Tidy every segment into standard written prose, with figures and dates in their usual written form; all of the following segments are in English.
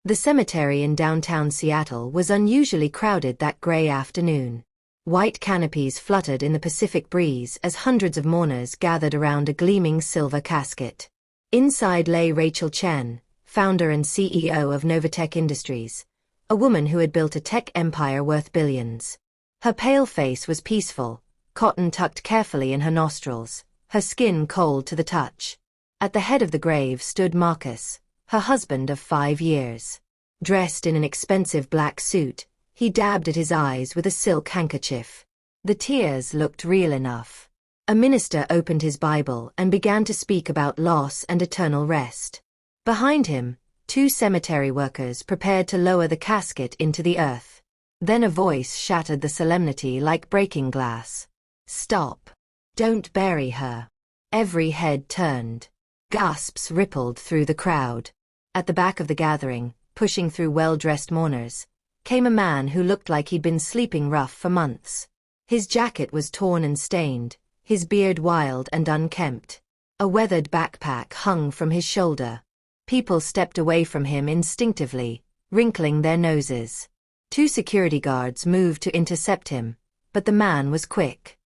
The cemetery in downtown Seattle was unusually crowded that gray afternoon. White canopies fluttered in the Pacific breeze as hundreds of mourners gathered around a gleaming silver casket. Inside lay Rachel Chen, founder and CEO of Novatech Industries, a woman who had built a tech empire worth billions. Her pale face was peaceful, cotton tucked carefully in her nostrils, her skin cold to the touch. At the head of the grave stood Marcus, her husband of 5 years. Dressed in an expensive black suit, he dabbed at his eyes with a silk handkerchief. The tears looked real enough. A minister opened his Bible and began to speak about loss and eternal rest. Behind him, 2 cemetery workers prepared to lower the casket into the earth. Then a voice shattered the solemnity like breaking glass. "Stop. Don't bury her." Every head turned. Gasps rippled through the crowd. At the back of the gathering, pushing through well-dressed mourners, came a man who looked like he'd been sleeping rough for months. His jacket was torn and stained, his beard wild and unkempt. A weathered backpack hung from his shoulder. People stepped away from him instinctively, wrinkling their noses. 2 security guards moved to intercept him, but the man was quick.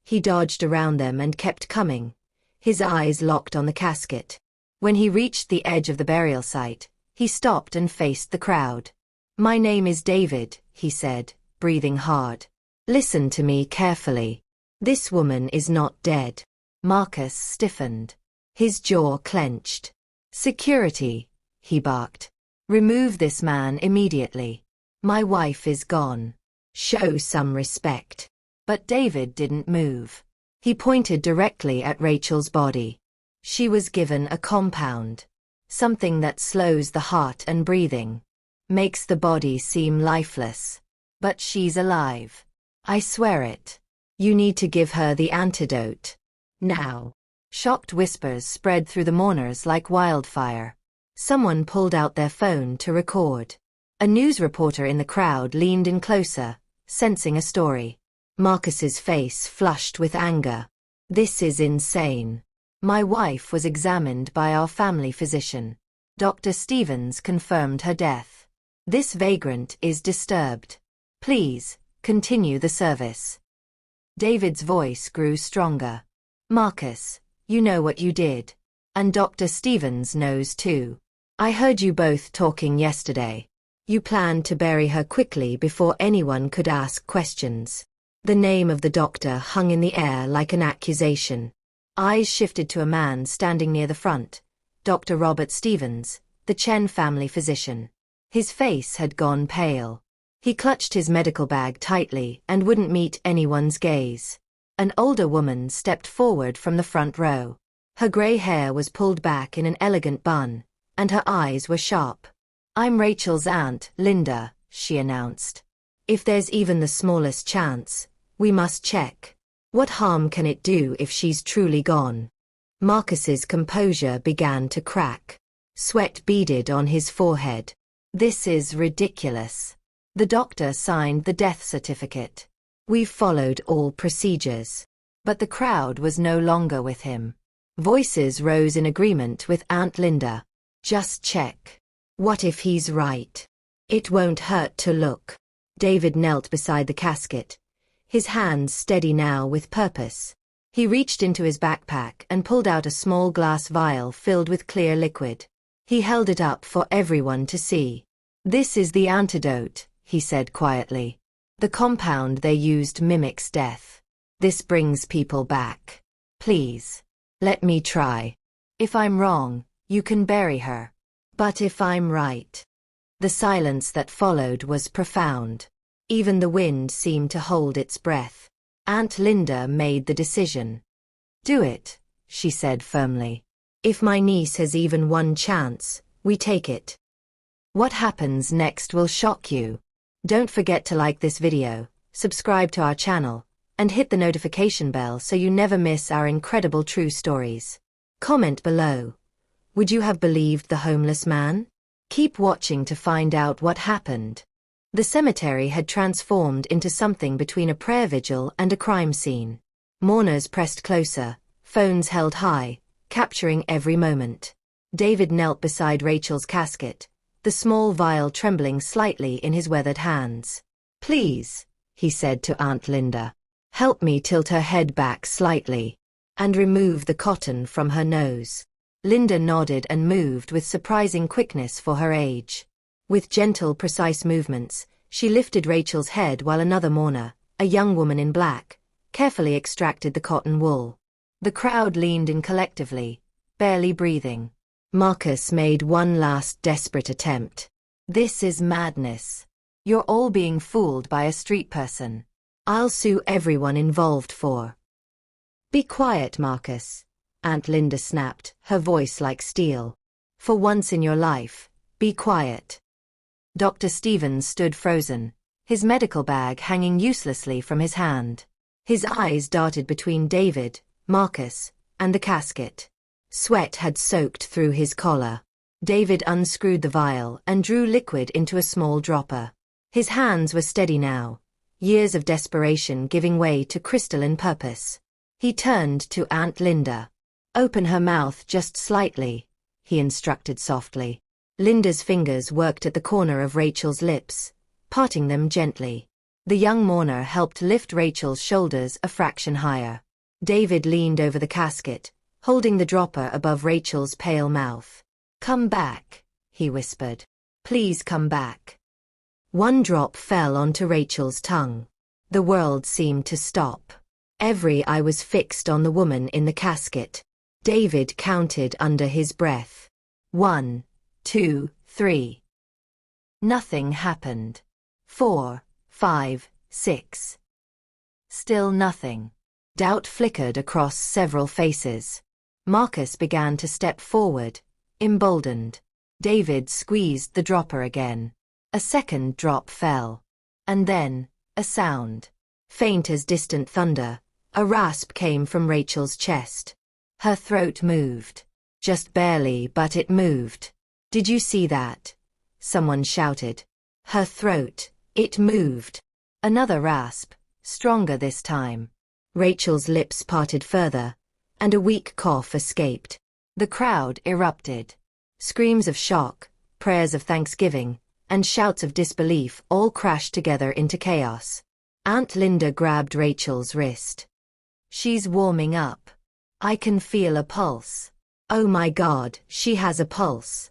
He dodged around them and kept coming, his eyes locked on the casket. When he reached the edge of the burial site, he stopped and faced the crowd. "My name is David," he said, breathing hard. "Listen to me carefully. This woman is not dead." Marcus stiffened. His jaw clenched. "Security," he barked. "Remove this man immediately. My wife is gone. Show some respect." But David didn't move. He pointed directly at Rachel's body. She was given a compound. Something that slows the heart and breathing. Makes the body seem lifeless. But she's alive. I swear it. You need to give her the antidote. Now. Shocked whispers spread through the mourners like wildfire. Someone pulled out their phone to record. A news reporter in the crowd leaned in closer, sensing a story. Marcus's face flushed with anger. "This is insane. My wife was examined by our family physician. Dr. Stevens confirmed her death. This vagrant is disturbed. Please, continue the service." David's voice grew stronger. "Marcus, you know what you did. And Dr. Stevens knows too. I heard you both talking yesterday. You planned to bury her quickly before anyone could ask questions." The name of the doctor hung in the air like an accusation. Eyes shifted to a man standing near the front, Dr. Robert Stevens, the Chen family physician. His face had gone pale. He clutched his medical bag tightly and wouldn't meet anyone's gaze. An older woman stepped forward from the front row. Her gray hair was pulled back in an elegant bun, and her eyes were sharp. "I'm Rachel's aunt, Linda," she announced. "If there's even the smallest chance, we must check. What harm can it do if she's truly gone?" Marcus's composure began to crack. Sweat beaded on his forehead. "This is ridiculous." The doctor signed the death certificate. "We've followed all procedures." But the crowd was no longer with him. Voices rose in agreement with Aunt Linda. "Just check. What if he's right? It won't hurt to look." David knelt beside the casket, his hands steady now with purpose. He reached into his backpack and pulled out a small glass vial filled with clear liquid. He held it up for everyone to see. "This is the antidote," he said quietly. "The compound they used mimics death. This brings people back. Please, let me try. If I'm wrong, you can bury her. But if I'm right." The silence that followed was profound. Even the wind seemed to hold its breath. Aunt Linda made the decision. "Do it," she said firmly. "If my niece has even one chance, we take it." What happens next will shock you. Don't forget to like this video, subscribe to our channel, and hit the notification bell so you never miss our incredible true stories. Comment below. Would you have believed the homeless man? Keep watching to find out what happened. The cemetery had transformed into something between a prayer vigil and a crime scene. Mourners pressed closer, phones held high, capturing every moment. David knelt beside Rachel's casket, the the small vial trembling slightly in his weathered hands. "Please," he said to Aunt Linda. "Help me tilt her head back slightly, and remove the cotton from her nose." Linda nodded and moved with surprising quickness for her age. With gentle, precise movements, she lifted Rachel's head while another mourner, a young woman in black, carefully extracted the cotton wool. The crowd leaned in collectively, barely breathing. Marcus made one last desperate attempt. "This is madness. You're all being fooled by a street person. I'll sue everyone involved for—" "Be quiet, Marcus," Aunt Linda snapped, her voice like steel. "For once in your life, be quiet." Dr. Stevens stood frozen, his medical bag hanging uselessly from his hand. His eyes darted between David, Marcus, and the casket. Sweat had soaked through his collar. David unscrewed the vial and drew liquid into a small dropper. His hands were steady now, years of desperation giving way to crystalline purpose. He turned to Aunt Linda. "Open her mouth just slightly," he instructed softly. Linda's fingers worked at the corner of Rachel's lips, parting them gently. The young mourner helped lift Rachel's shoulders a fraction higher. David leaned over the casket, holding the dropper above Rachel's pale mouth. "Come back," he whispered. "Please come back." One drop fell onto Rachel's tongue. The world seemed to stop. Every eye was fixed on the woman in the casket. David counted under his breath. 1, 2, 3. Nothing happened. 4, 5, 6. Still nothing. Doubt flickered across several faces. Marcus began to step forward, emboldened. David squeezed the dropper again. A second drop fell. And then, a sound. Faint as distant thunder, a rasp came from Rachel's chest. Her throat moved. Just barely, but it moved. "Did you see that?" someone shouted. Her throat, it moved. Another rasp, stronger this time. Rachel's lips parted further, and a weak cough escaped. The crowd erupted. Screams of shock, prayers of thanksgiving, and shouts of disbelief all crashed together into chaos. Aunt Linda grabbed Rachel's wrist. "She's warming up. I can feel a pulse. Oh my God, she has a pulse."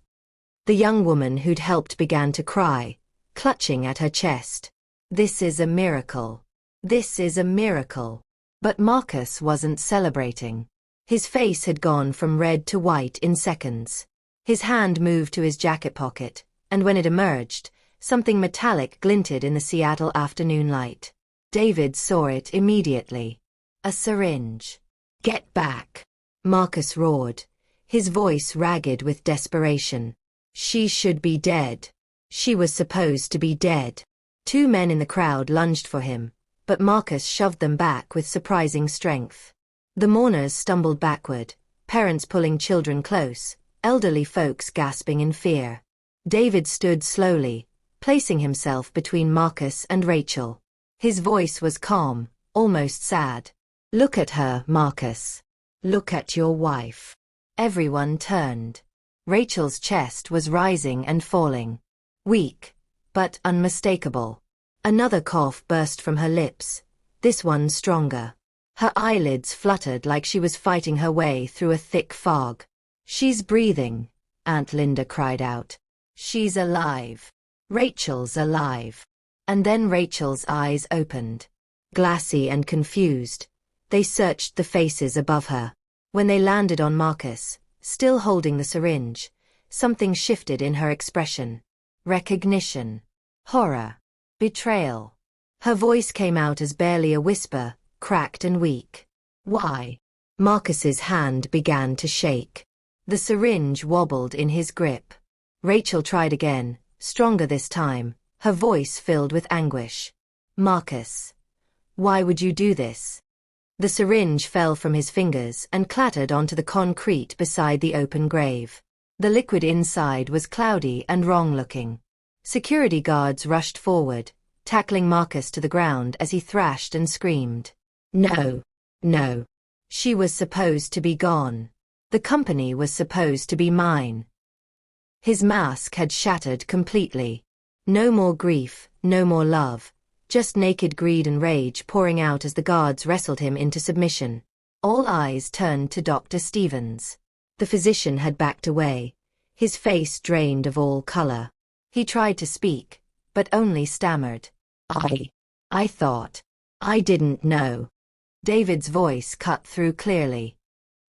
The young woman who'd helped began to cry, clutching at her chest. "This is a miracle. This is a miracle." But Marcus wasn't celebrating. His face had gone from red to white in seconds. His hand moved to his jacket pocket, and when it emerged, something metallic glinted in the Seattle afternoon light. David saw it immediately. A syringe. "Get back!" Marcus roared, his voice ragged with desperation. "She should be dead. She was supposed to be dead." Two men in the crowd lunged for him, but Marcus shoved them back with surprising strength. The mourners stumbled backward, parents pulling children close, elderly folks gasping in fear. David stood slowly, placing himself between Marcus and Rachel. His voice was calm, almost sad. "Look at her, Marcus. Look at your wife." Everyone turned. Rachel's chest was rising and falling. Weak, but unmistakable. Another cough burst from her lips, this one stronger. Her eyelids fluttered like she was fighting her way through a thick fog. "She's breathing," Aunt Linda cried out. "She's alive. Rachel's alive." And then Rachel's eyes opened. Glassy and confused, they searched the faces above her. When they landed on Marcus, still holding the syringe, something shifted in her expression. Recognition. Horror. Betrayal. Her voice came out as barely a whisper, cracked and weak. "Why?" Marcus's hand began to shake. The syringe wobbled in his grip. Rachel tried again, stronger this time, her voice filled with anguish. "Marcus, why would you do this?" The syringe fell from his fingers and clattered onto the concrete beside the open grave. The liquid inside was cloudy and wrong-looking. Security guards rushed forward, tackling Marcus to the ground as he thrashed and screamed. "No, no. She was supposed to be gone. The company was supposed to be mine." His mask had shattered completely. No more grief, no more love, just naked greed and rage pouring out as the guards wrestled him into submission. All eyes turned to Dr. Stevens. The physician had backed away, his face drained of all color. He tried to speak, but only stammered. I thought. I didn't know. David's voice cut through clearly.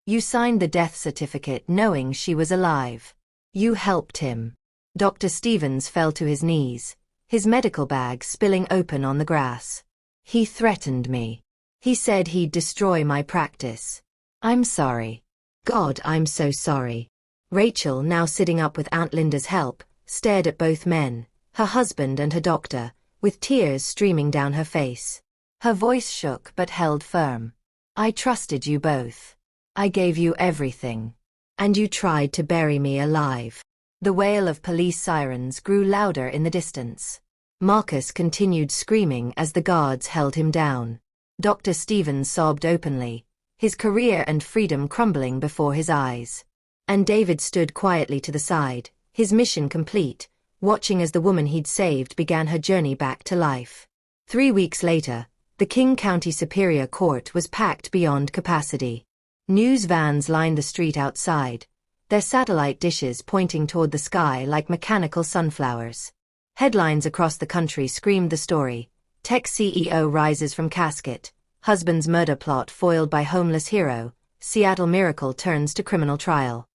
You signed the death certificate knowing she was alive. You helped him. Dr. Stevens fell to his knees, his medical bag spilling open on the grass. He threatened me. He said he'd destroy my practice. I'm sorry. God, I'm so sorry. Rachel, now sitting up with Aunt Linda's help, stared at both men, her husband and her doctor, with tears streaming down her face. Her voice shook but held firm. I trusted you both. I gave you everything. And you tried to bury me alive. The wail of police sirens grew louder in the distance. Marcus continued screaming as the guards held him down. Dr. Stevens sobbed openly, his career and freedom crumbling before his eyes. And David stood quietly to the side, his mission complete, watching as the woman he'd saved began her journey back to life. 3 weeks later, the King County Superior Court was packed beyond capacity. News vans lined the street outside, their satellite dishes pointing toward the sky like mechanical sunflowers. Headlines across the country screamed the story: Tech CEO rises from casket, husband's murder plot foiled by homeless hero, Seattle miracle turns to criminal trial.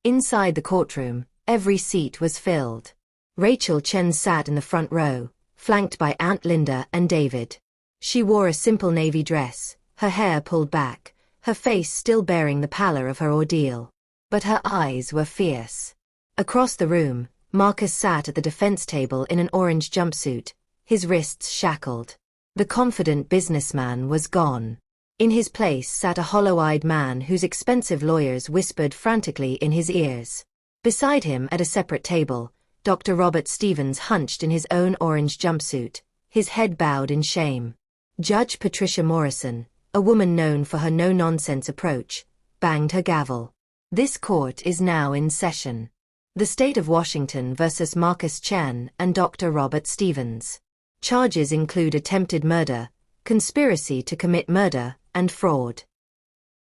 Inside the courtroom, every seat was filled. Rachel Chen sat in the front row, flanked by Aunt Linda and David. She wore a simple navy dress, her hair pulled back, her face still bearing the pallor of her ordeal. But her eyes were fierce. Across the room, Marcus sat at the defense table in an orange jumpsuit, his wrists shackled. The confident businessman was gone. In his place sat a hollow-eyed man whose expensive lawyers whispered frantically in his ears. Beside him at a separate table, Dr. Robert Stevens hunched in his own orange jumpsuit, his head bowed in shame. Judge Patricia Morrison, a woman known for her no-nonsense approach, banged her gavel. This court is now in session. The State of Washington versus Marcus Chen and Dr. Robert Stevens. Charges include attempted murder, conspiracy to commit murder, and fraud.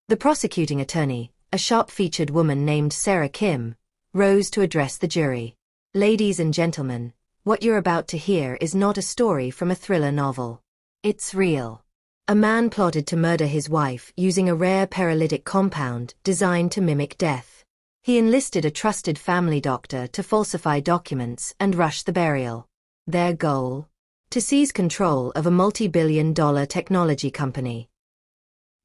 The prosecuting attorney, a sharp-featured woman named Sarah Kim, rose to address the jury. Ladies and gentlemen, what you're about to hear is not a story from a thriller novel. It's real. A man plotted to murder his wife using a rare paralytic compound designed to mimic death. He enlisted a trusted family doctor to falsify documents and rush the burial. Their goal? To seize control of a multi-billion-dollar technology company.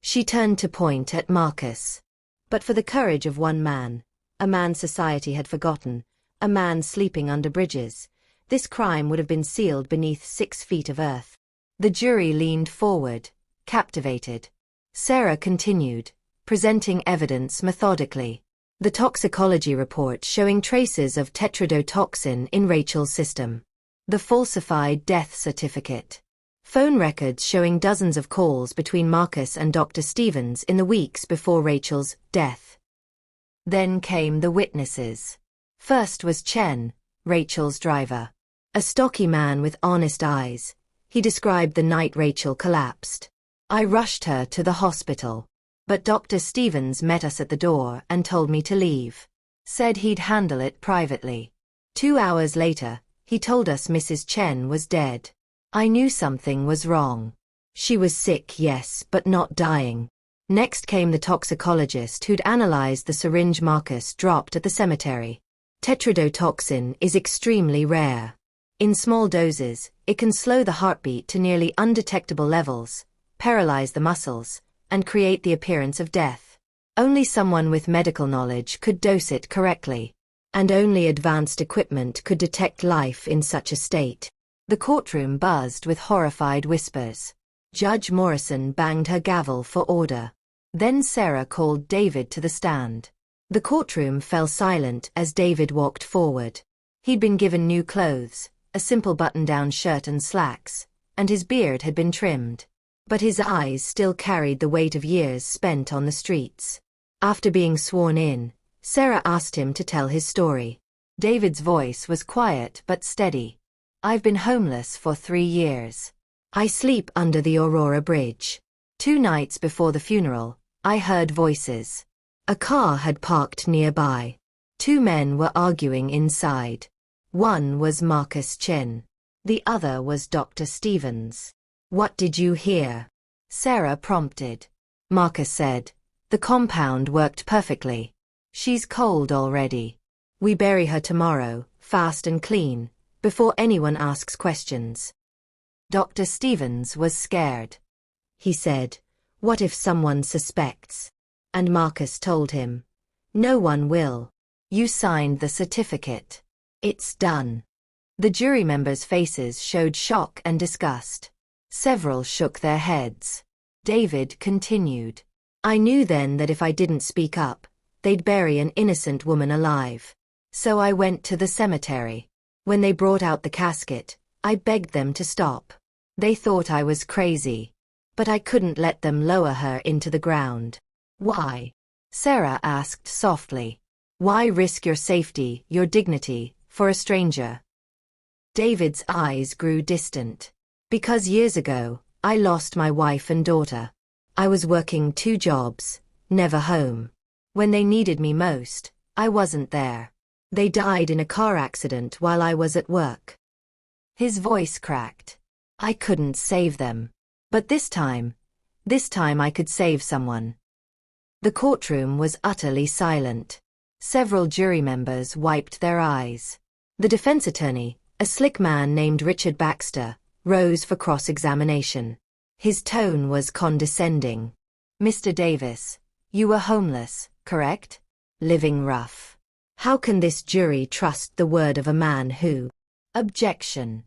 She turned to point at Marcus. But for the courage of one man, a man society had forgotten, a man sleeping under bridges, this crime would have been sealed beneath 6 feet of earth. The jury leaned forward, captivated. Sarah continued, presenting evidence methodically. The toxicology report showing traces of tetrodotoxin in Rachel's system. The falsified death certificate. Phone records showing dozens of calls between Marcus and Dr. Stevens in the weeks before Rachel's death. Then came the witnesses. First was Chen, Rachel's driver. A stocky man with honest eyes. He described the night Rachel collapsed. I rushed her to the hospital. But Dr. Stevens met us at the door and told me to leave. Said he'd handle it privately. 2 hours later, he told us Mrs. Chen was dead. I knew something was wrong. She was sick, yes, but not dying. Next came the toxicologist who'd analyzed the syringe Marcus dropped at the cemetery. Tetrodotoxin is extremely rare. In small doses, it can slow the heartbeat to nearly undetectable levels, paralyze the muscles, and create the appearance of death. Only someone with medical knowledge could dose it correctly. And only advanced equipment could detect life in such a state. The courtroom buzzed with horrified whispers. Judge Morrison banged her gavel for order. Then Sarah called David to the stand. The courtroom fell silent as David walked forward. He'd been given new clothes, a simple button-down shirt and slacks, and his beard had been trimmed. But his eyes still carried the weight of years spent on the streets. After being sworn in, Sarah asked him to tell his story. David's voice was quiet but steady. I've been homeless for 3 years. I sleep under the Aurora Bridge. 2 nights before the funeral, I heard voices. A car had parked nearby. 2 men were arguing inside. One was Marcus Chin. The other was Dr. Stevens. What did you hear? Sarah prompted. Marcus said, the compound worked perfectly. She's cold already. We bury her tomorrow, fast and clean, before anyone asks questions. Dr. Stevens was scared. He said, what if someone suspects? And Marcus told him, no one will. You signed the certificate. It's done. The jury members' faces showed shock and disgust. Several shook their heads. David continued. I knew then that if I didn't speak up, they'd bury an innocent woman alive. So I went to the cemetery. When they brought out the casket, I begged them to stop. They thought I was crazy. But I couldn't let them lower her into the ground. Why? Sarah asked softly. Why risk your safety, your dignity, for a stranger? David's eyes grew distant. Because years ago, I lost my wife and daughter. I was working 2 jobs, never home. When they needed me most, I wasn't there. They died in a car accident while I was at work. His voice cracked. I couldn't save them. But this time I could save someone. The courtroom was utterly silent. Several jury members wiped their eyes. The defense attorney, a slick man named Richard Baxter, rose for cross-examination. His tone was condescending. Mr. Davis, you were homeless, correct? Living rough. How can this jury trust the word of a man who... Objection.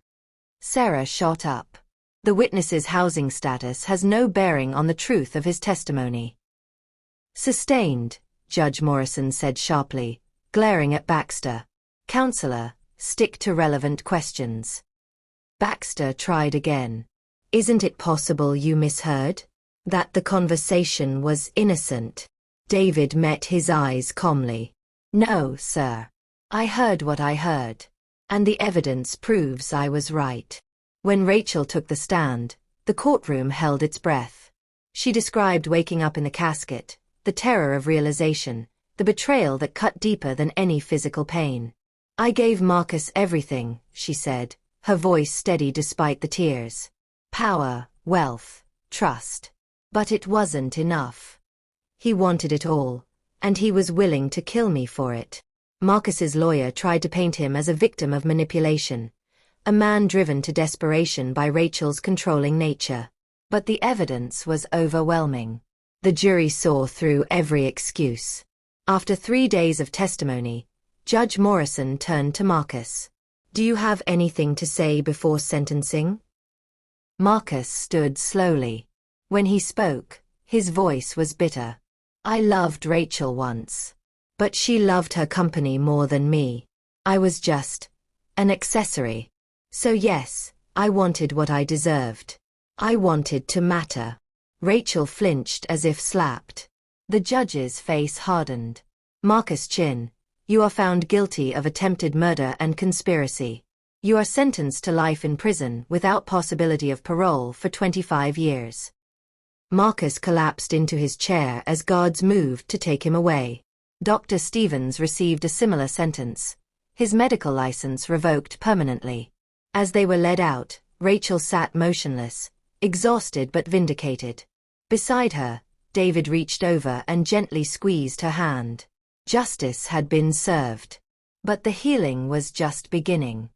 Sarah shot up. The witness's housing status has no bearing on the truth of his testimony. Sustained, Judge Morrison said sharply, glaring at Baxter. Counselor, stick to relevant questions. Baxter tried again. Isn't it possible you misheard? That the conversation was innocent? David met his eyes calmly. No, sir. I heard what I heard. And the evidence proves I was right. When Rachel took the stand, the courtroom held its breath. She described waking up in the casket, the terror of realization, the betrayal that cut deeper than any physical pain. I gave Marcus everything, she said, her voice steady despite the tears. Power, wealth, trust. But it wasn't enough. He wanted it all, and he was willing to kill me for it. Marcus's lawyer tried to paint him as a victim of manipulation, a man driven to desperation by Rachel's controlling nature. But the evidence was overwhelming. The jury saw through every excuse. After 3 days of testimony, Judge Morrison turned to Marcus. Do you have anything to say before sentencing? Marcus stood slowly. When he spoke, his voice was bitter. I loved Rachel once. But she loved her company more than me. I was just an accessory. So yes, I wanted what I deserved. I wanted to matter. Rachel flinched as if slapped. The judge's face hardened. Marcus Chin, you are found guilty of attempted murder and conspiracy. You are sentenced to life in prison without possibility of parole for 25 years. Marcus collapsed into his chair as guards moved to take him away. Dr. Stevens received a similar sentence, his medical license revoked permanently. As they were led out, Rachel sat motionless, exhausted but vindicated. Beside her, David reached over and gently squeezed her hand. Justice had been served. But the healing was just beginning.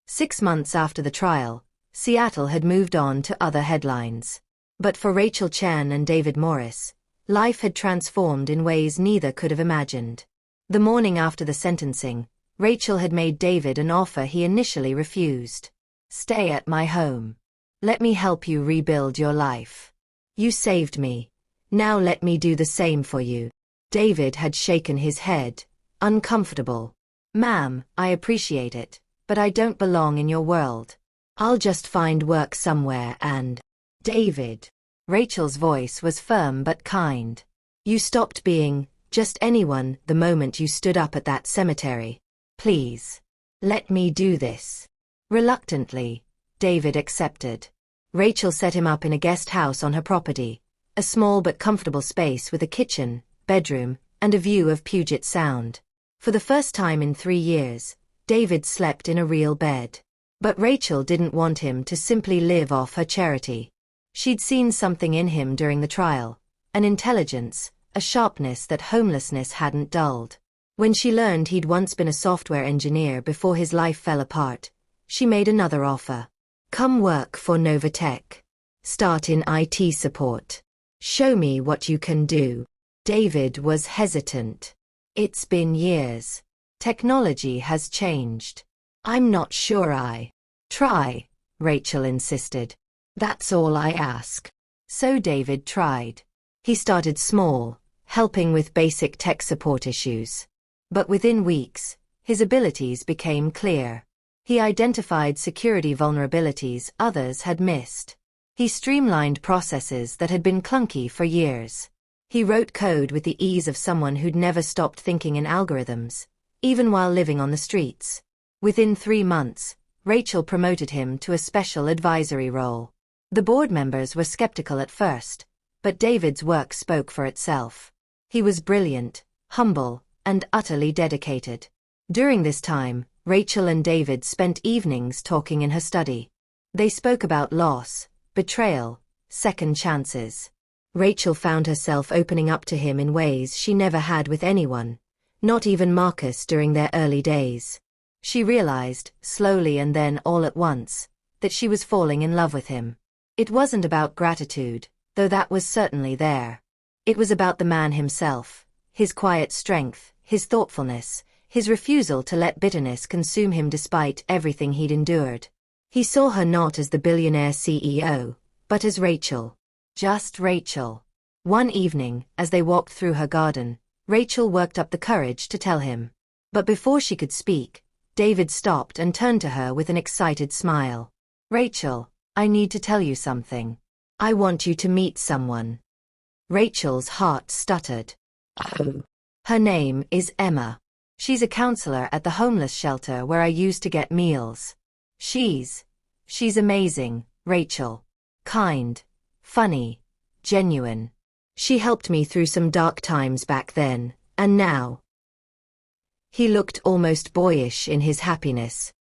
6 months after the trial, Seattle had moved on to other headlines. But for Rachel Chen and David Morris, life had transformed in ways neither could have imagined. The morning after the sentencing, Rachel had made David an offer he initially refused. Stay at my home. Let me help you rebuild your life. You saved me. Now let me do the same for you. David had shaken his head, uncomfortable. Ma'am, I appreciate it, but I don't belong in your world. I'll just find work somewhere and... David. Rachel's voice was firm but kind. You stopped being just anyone the moment you stood up at that cemetery. Please. Let me do this. Reluctantly, David accepted. Rachel set him up in a guest house on her property, a small but comfortable space with a kitchen, bedroom, and a view of Puget Sound. For the first time in 3 years, David slept in a real bed. But Rachel didn't want him to simply live off her charity. She'd seen something in him during the trial, an intelligence, a sharpness that homelessness hadn't dulled. When she learned he'd once been a software engineer before his life fell apart, she made another offer. Come work for Novatech. Start in IT support. Show me what you can do. David was hesitant. It's been years. Technology has changed. I'm not sure I. Try, Rachel insisted. That's all I ask. So David tried. He started small, helping with basic tech support issues. But within weeks, his abilities became clear. He identified security vulnerabilities others had missed. He streamlined processes that had been clunky for years. He wrote code with the ease of someone who'd never stopped thinking in algorithms, even while living on the streets. Within 3 months, Rachel promoted him to a special advisory role. The board members were skeptical at first, but David's work spoke for itself. He was brilliant, humble, and utterly dedicated. During this time, Rachel and David spent evenings talking in her study. They spoke about loss, betrayal, second chances. Rachel found herself opening up to him in ways she never had with anyone, not even Marcus during their early days. She realized, slowly and then all at once, that she was falling in love with him. It wasn't about gratitude, though that was certainly there. It was about the man himself, his quiet strength, his thoughtfulness, his refusal to let bitterness consume him despite everything he'd endured. He saw her not as the billionaire CEO, but as Rachel. Just Rachel. One evening, as they walked through her garden, Rachel worked up the courage to tell him. But before she could speak, David stopped and turned to her with an excited smile. Rachel, I need to tell you something. I want you to meet someone. Rachel's heart stuttered. Oh. Her name is Emma. She's a counselor at the homeless shelter where I used to get meals. She's amazing, Rachel. Kind, funny, genuine. She helped me through some dark times back then, and now. He looked almost boyish in his happiness.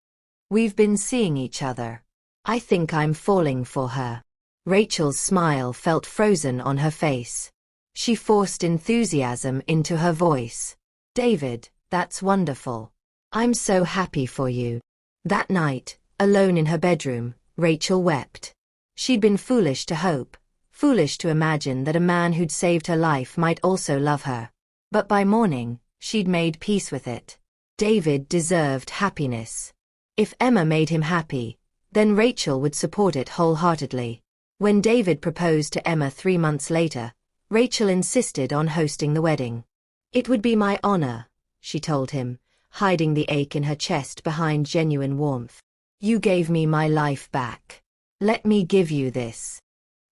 We've been seeing each other. I think I'm falling for her. Rachel's smile felt frozen on her face. She forced enthusiasm into her voice. David, that's wonderful. I'm so happy for you. That night, alone in her bedroom, Rachel wept. She'd been foolish to hope, foolish to imagine that a man who'd saved her life might also love her. But by morning, she'd made peace with it. David deserved happiness. If Emma made him happy, then Rachel would support it wholeheartedly. When David proposed to Emma 3 months later, Rachel insisted on hosting the wedding. It would be my honor, she told him, hiding the ache in her chest behind genuine warmth. You gave me my life back. Let me give you this.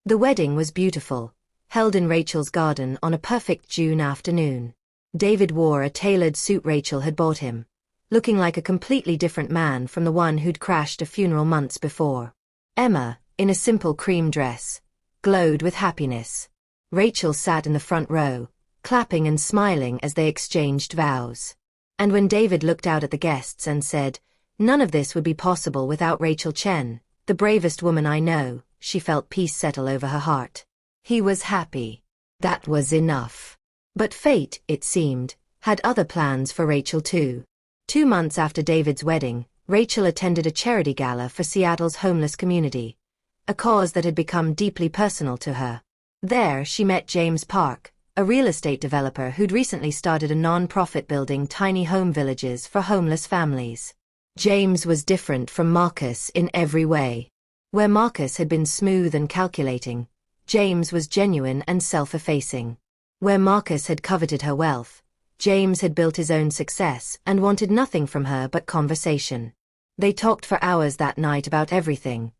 The wedding was beautiful, held in Rachel's garden on a perfect June afternoon. David wore a tailored suit Rachel had bought him, looking like a completely different man from the one who'd crashed a funeral months before. Emma, in a simple cream dress, glowed with happiness. Rachel sat in the front row, clapping and smiling as they exchanged vows. And when David looked out at the guests and said, "None of this would be possible without Rachel Chen, the bravest woman I know," she felt peace settle over her heart. He was happy. That was enough. But fate, it seemed, had other plans for Rachel too. 2 months after David's wedding, Rachel attended a charity gala for Seattle's homeless community, a cause that had become deeply personal to her. There she met James Park, a real estate developer who'd recently started a non-profit building tiny home villages for homeless families. James was different from Marcus in every way. Where Marcus had been smooth and calculating, James was genuine and self-effacing. Where Marcus had coveted her wealth, James had built his own success and wanted nothing from her but conversation. They talked for hours that night about everything: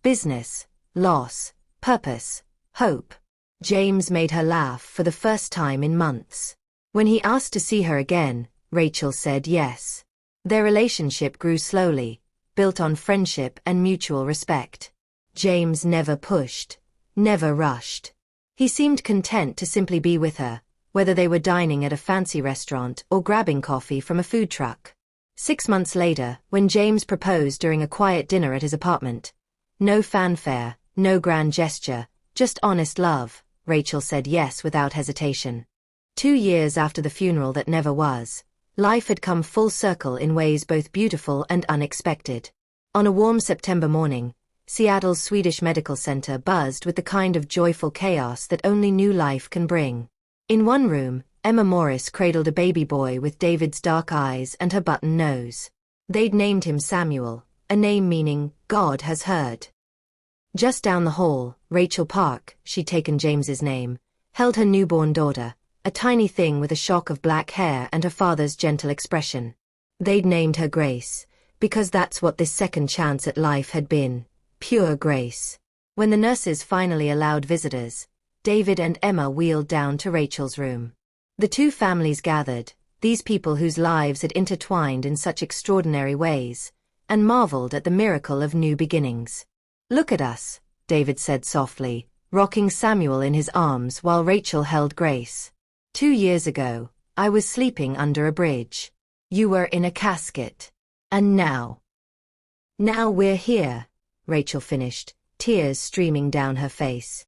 business, loss, purpose, hope. James made her laugh for the first time in months. When he asked to see her again, Rachel said yes. Their relationship grew slowly, built on friendship and mutual respect. James never pushed, never rushed. He seemed content to simply be with her, whether they were dining at a fancy restaurant or grabbing coffee from a food truck. 6 months later, when James proposed during a quiet dinner at his apartment, no fanfare, no grand gesture, just honest love, Rachel said yes without hesitation. 2 years after the funeral that never was, life had come full circle in ways both beautiful and unexpected. On a warm September morning, Seattle's Swedish Medical Center buzzed with the kind of joyful chaos that only new life can bring. In one room, Emma Morris cradled a baby boy with David's dark eyes and her button nose. They'd named him Samuel, a name meaning, God has heard. Just down the hall, Rachel Park, she'd taken James's name, held her newborn daughter, a tiny thing with a shock of black hair and her father's gentle expression. They'd named her Grace, because that's what this second chance at life had been, pure grace. When the nurses finally allowed visitors, David and Emma wheeled down to Rachel's room. The two families gathered, these people whose lives had intertwined in such extraordinary ways, and marveled at the miracle of new beginnings. "Look at us," David said softly, rocking Samuel in his arms while Rachel held Grace. 2 years ago, I was sleeping under a bridge. You were in a casket. And now we're here," Rachel finished, tears streaming down her face.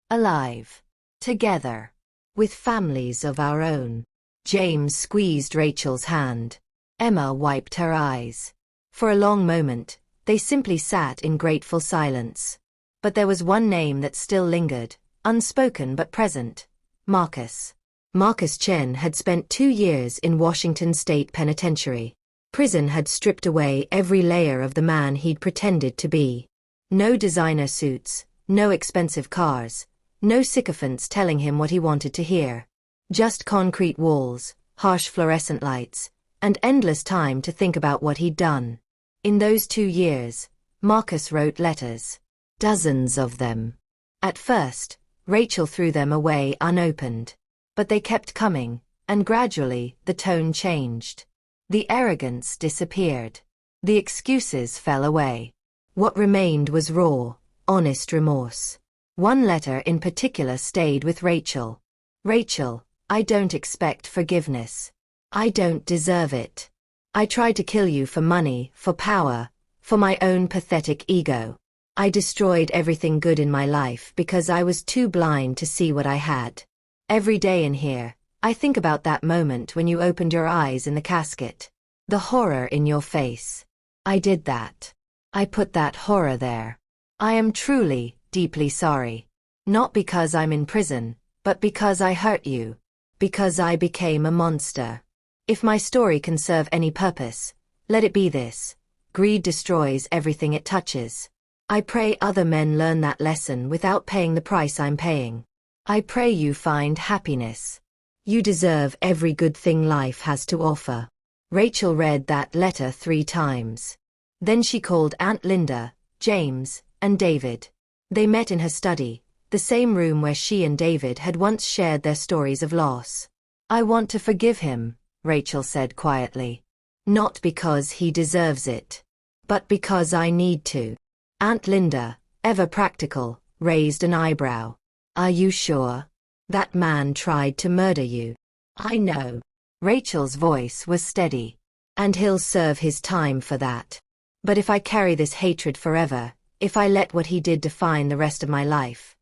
"Alive. Together. With families of our own." James squeezed Rachel's hand. Emma wiped her eyes. For a long moment, they simply sat in grateful silence. But there was one name that still lingered, unspoken but present. Marcus. Marcus Chen had spent 2 years in Washington State Penitentiary. Prison had stripped away every layer of the man he'd pretended to be. No designer suits, no expensive cars, no sycophants telling him what he wanted to hear. Just concrete walls, harsh fluorescent lights, and endless time to think about what he'd done. In those 2 years, Marcus wrote letters. Dozens of them. At first, Rachel threw them away unopened. But they kept coming, and gradually, the tone changed. The arrogance disappeared. The excuses fell away. What remained was raw, honest remorse. One letter in particular stayed with Rachel. "Rachel, I don't expect forgiveness. I don't deserve it. I tried to kill you for money, for power, for my own pathetic ego. I destroyed everything good in my life because I was too blind to see what I had. Every day in here, I think about that moment when you opened your eyes in the casket. The horror in your face. I did that. I put that horror there. I am truly, deeply sorry. Not because I'm in prison, but because I hurt you. Because I became a monster. If my story can serve any purpose, let it be this. Greed destroys everything it touches. I pray other men learn that lesson without paying the price I'm paying. I pray you find happiness. You deserve every good thing life has to offer." Rachel read that letter 3 times. Then she called Aunt Linda, James, and David. They met in her study, the same room where she and David had once shared their stories of loss. "I want to forgive him," Rachel said quietly. "Not because he deserves it, but because I need to." Aunt Linda, ever practical, raised an eyebrow. "Are you sure? That man tried to murder you." "I know." Rachel's voice was steady. "And he'll serve his time for that. But if I carry this hatred forever, if I let what he did define the rest of my life,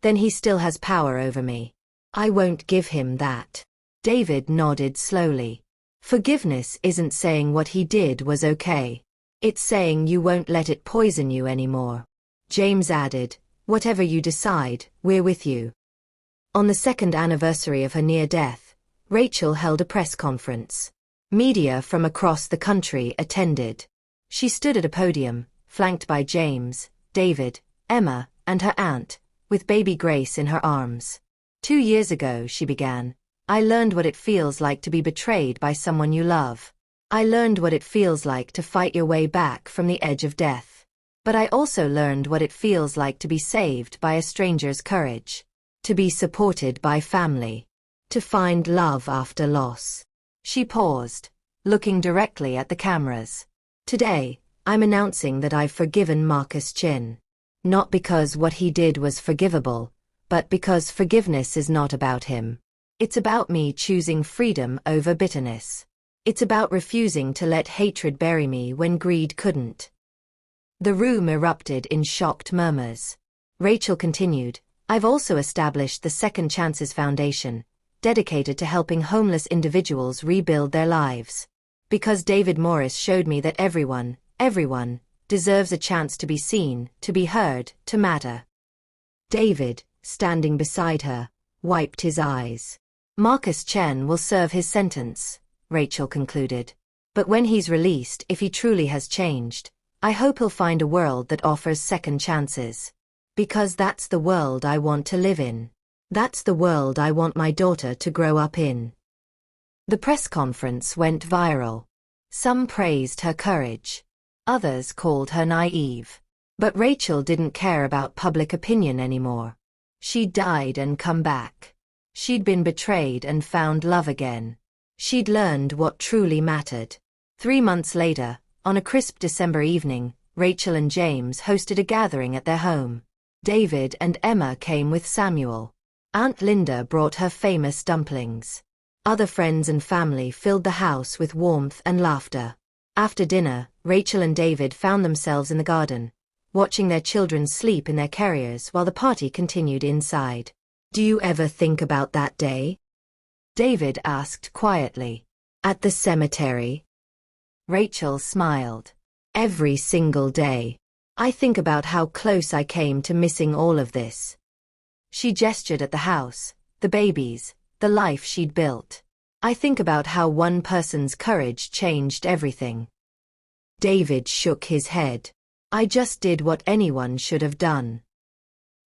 then he still has power over me. I won't give him that." David nodded slowly. "Forgiveness isn't saying what he did was okay. It's saying you won't let it poison you anymore." James added, "Whatever you decide, we're with you." On the 2nd anniversary of her near death, Rachel held a press conference. Media from across the country attended. She stood at a podium, flanked by James, David, Emma, and her aunt, with baby Grace in her arms. 2 years ago, she began, I learned what it feels like to be betrayed by someone you love. I learned what it feels like to fight your way back from the edge of death. But I also learned what it feels like to be saved by a stranger's courage. To be supported by family. To find love after loss. She paused, looking directly at the cameras. Today, I'm announcing that I've forgiven Marcus Chin. Not because what he did was forgivable, but because forgiveness is not about him. It's about me choosing freedom over bitterness. It's about refusing to let hatred bury me when greed couldn't. The room erupted in shocked murmurs. Rachel continued, I've also established the Second Chances Foundation, dedicated to helping homeless individuals rebuild their lives. Because David Morris showed me that everyone deserves a chance to be seen, to be heard, to matter. David, standing beside her, wiped his eyes. Marcus Chen will serve his sentence, Rachel concluded. But when he's released, if he truly has changed, I hope he'll find a world that offers second chances. Because that's the world I want to live in. That's the world I want my daughter to grow up in. The press conference went viral. Some praised her courage. Others called her naive. But Rachel didn't care about public opinion anymore. She'd died and come back. She'd been betrayed and found love again. She'd learned what truly mattered. 3 months later, on a crisp December evening, Rachel and James hosted a gathering at their home. David and Emma came with Samuel. Aunt Linda brought her famous dumplings. Other friends and family filled the house with warmth and laughter. After dinner, Rachel and David found themselves in the garden, watching their children sleep in their carriers while the party continued inside. Do you ever think about that day? David asked quietly. At the cemetery? Rachel smiled. Every single day. I think about how close I came to missing all of this. She gestured at the house, the babies, the life she'd built. I think about how one person's courage changed everything. David shook his head. I just did what anyone should have done.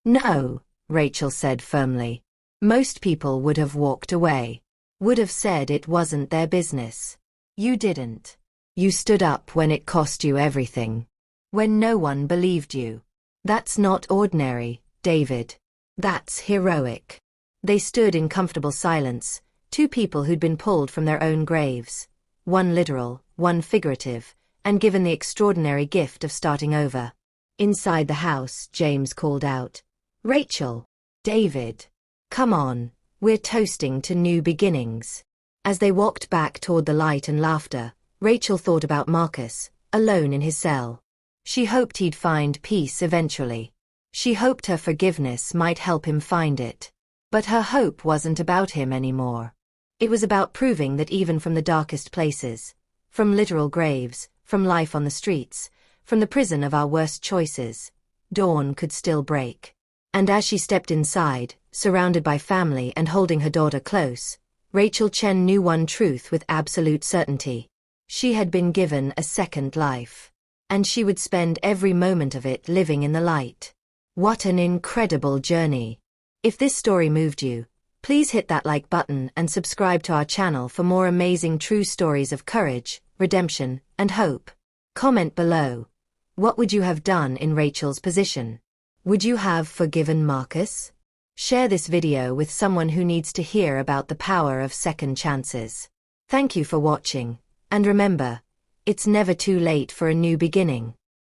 No, Rachel said firmly. Most people would have walked away. Would have said it wasn't their business. You didn't. You stood up when it cost you everything. When no one believed you. That's not ordinary, David. That's heroic. They stood in comfortable silence, two people who'd been pulled from their own graves. One literal, one figurative, and given the extraordinary gift of starting over. Inside the house, James called out, Rachel, David, come on, we're toasting to new beginnings. As they walked back toward the light and laughter, Rachel thought about Marcus, alone in his cell. She hoped he'd find peace eventually. She hoped her forgiveness might help him find it. But her hope wasn't about him anymore. It was about proving that even from the darkest places, from literal graves, from life on the streets, from the prison of our worst choices, dawn could still break. And as she stepped inside, surrounded by family and holding her daughter close, Rachel Chen knew one truth with absolute certainty. She had been given a second life. And she would spend every moment of it living in the light. What an incredible journey. If this story moved you, please hit that like button and subscribe to our channel for more amazing true stories of courage, redemption, and hope. Comment below. What would you have done in Rachel's position? Would you have forgiven Marcus? Share this video with someone who needs to hear about the power of second chances. Thank you for watching, and remember, it's never too late for a new beginning.